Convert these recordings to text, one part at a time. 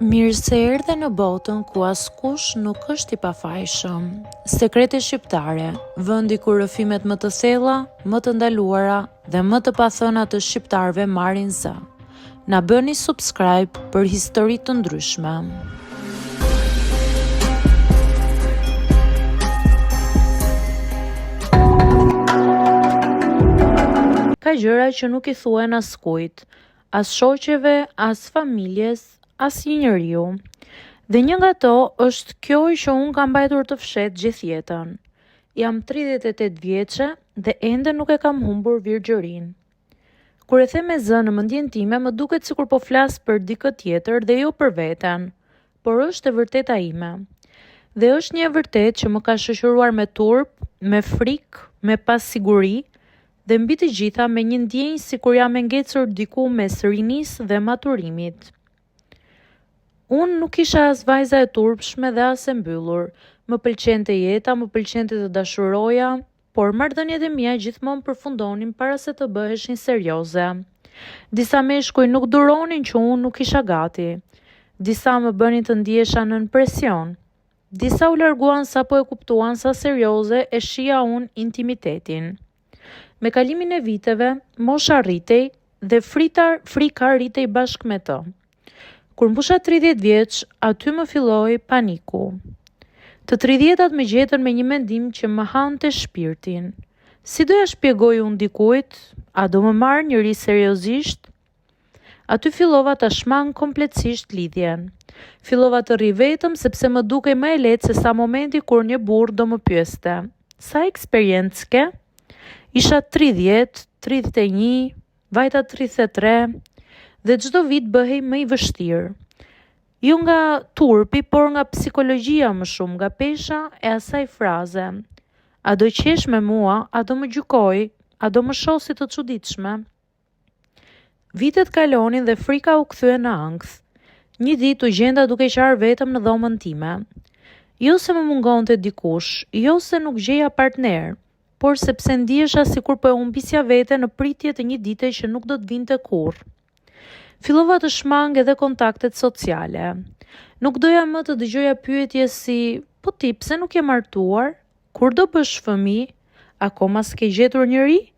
Mirë se erdhe në botën ku askush nuk është i pafajshëm. Sekrete shqiptare, vendi ku rrëfimet më të thella, më të ndaluara dhe më të pathëna të shqiptarëve marrin zë. Na bëni subscribe për histori të ndryshme. Ka gjëra që nuk i thuhen askujt, as shoqeve, as familjes, as një njeriu. Dhe një nga to është kjo që unë kam mbajtur të fshet gjithë jetën. Jam 38 vjeçe dhe ende nuk e kam humbur virgjërinë. Kur e them me zë në mendjen time, më duket sikur po flas për dikë tjetër dhe jo për veten, por është e vërteta ime. Dhe është një e vërtetë që më ka shoqëruar me turp, me frikë, me pasiguri dhe mbi të gjitha me një ndjenjë sikur jam e ngecur diku mes rinisë dhe maturimit. Unë nuk isha as vajza e turpshme dhe as e mbyllur. Më pëlqente jeta, më pëlqente të dashuroja, por marrëdhëniet e mia gjithmonë përfundonin para se të bëheshin serioze. Disa meshkuj nuk duronin që unë nuk isha gati. Disa më bënin të ndihesha nën presion. Disa u larguan sapo e kuptuan sa serioze e shija unë intimitetin. Me kalimin e viteve, mosha rritej dhe frika rritej bashkë me të. Kur mbusha 30 vjeç, aty më filloi paniku. Të 30-tat më gjetën me një mendim që më hante shpirtin. Si doja shpjegoj unë dikujt? A do më marrë njëri seriozisht? Aty fillova ta shmang kompletësisht lidhjen. Fillova të rri vetëm sepse më dukej më e lehtë se sa momenti kur një burr do më pyeste: "Sa eksperiencë ke?" Isha 30, 31, vajta 33 dhe çdo vit bëhej më i vështirë. Jo nga turpi, por nga psikologjia më shumë, nga pesha e asaj fraze: "A do qesh me mua? A do më gjykoj? A do më shoh si të çuditshme?" Vitet kalonin dhe frika u kthye në ankth. Një ditë u gjenda duke qarë vetëm në dhomën time. Jo se më mungonte dikush, jo se nuk gjeja partner, por sepse ndihesha sikur po e humbisja vete në pritje të një dite që nuk do të vinte kurrë. Fillova të shmang edhe kontaktet sociale. Nuk doja më të dëgjoja pyetje si: "Po ti pse nuk je martuar? Kur do bësh fëmijë? Akoma s'ke gjetur njëri?"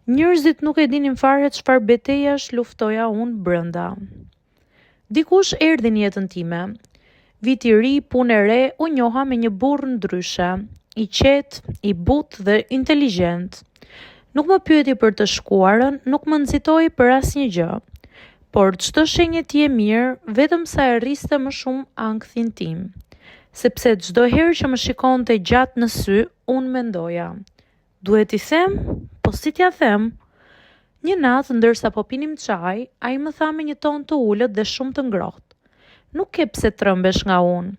Njerëzit nuk e dinin fare çfarë betejash luftoja unë brenda. Dikush erdhi në jetën time. Vit i ri, punë e re, u njoha me një burr ndryshe, i qetë, i butë dhe inteligjent. Nuk më pyeti për të shkuarën, nuk më nxitoi për asnjë gjë. Por çdo shenjë ti e mirë, vetëm sa e rriste më shumë ankthin tim. Sepse çdo herë që më shikonte gjatë në sy, unë mendoja: duhet i them? Po si t'ja them? Një natë, ndërsa po pinim çaj, ai më tha me një ton të ulët dhe shumë të ngrohtë: "Nuk ke pse trëmbesh nga unë."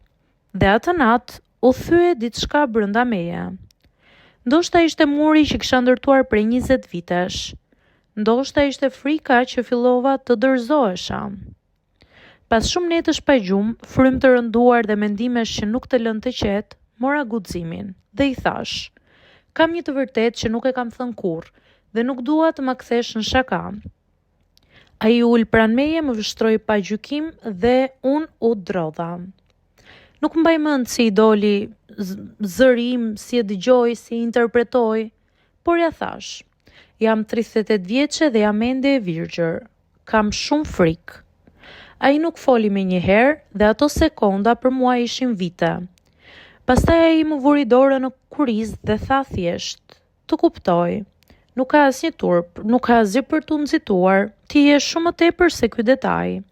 Dhe atë natë u thye diçka brenda meje. Ndoshta ishte muri që kisha ndërtuar prej 20 vitesh. Ndoshta ishte frika që fillova të dorëzohesha. Pas shumë netësh pa gjumë, frymë të rënduar dhe mendimesh që nuk të lënë të qetë, mora guximin dhe i thash: "Kam një të vërtetë që nuk e kam thënë kurrë dhe nuk dua të më kthesh në shaka." Ai ul pranë meje, më vështroi pa gjykim dhe unë u drodha. Nuk mbaj mend si i doli zëri im, si e dëgjoj, si e interpretoj, por ja thash: "Jam 38 vjeçe dhe jam ende e virgjër. Kam shumë frikë." Ai nuk foli me një herë dhe ato sekonda për mua ishin vite. Pastaj ai më vuri dorën në kuriz dhe tha thjesht: "Të kuptoj. Nuk ka asnjë turp, nuk ka asgjë për t'u nxituar. Ti je shumë më tepër se ky detaj."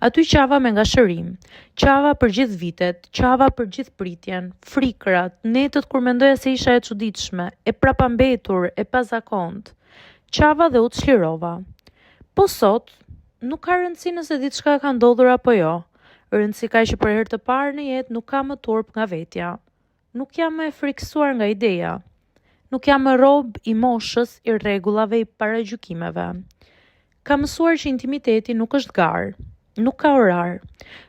Aty qava me ngashërim, qava për gjithë vitet, qava për gjithë pritjen, frikrat, netët kur mendoja se isha e çuditshme, e prapambetur, e pazakont. Qava dhe u çlirova. Po sot, nuk ka rëndësi nëse diçka ka ndodhur apo jo. Rëndësi ka që për herë të parë në jetë nuk kam më turp nga vetja. Nuk jam më e frikësuar nga ideja. Nuk jam më rob i moshës, i rregullave, i paragjykimeve. Kam mësuar që intimiteti nuk është garë. Nuk ka orar,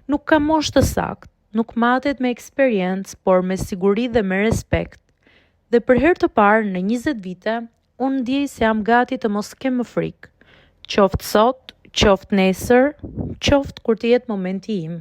nuk ka moshë të saktë, nuk matet me eksperiencë, por me siguri dhe me respekt. Dhe për herë të parë në 20 vite, unë ndjej se jam gati të mos kem më frikë. Qoftë sot, qoftë nesër, qoftë kur të jetë momenti im.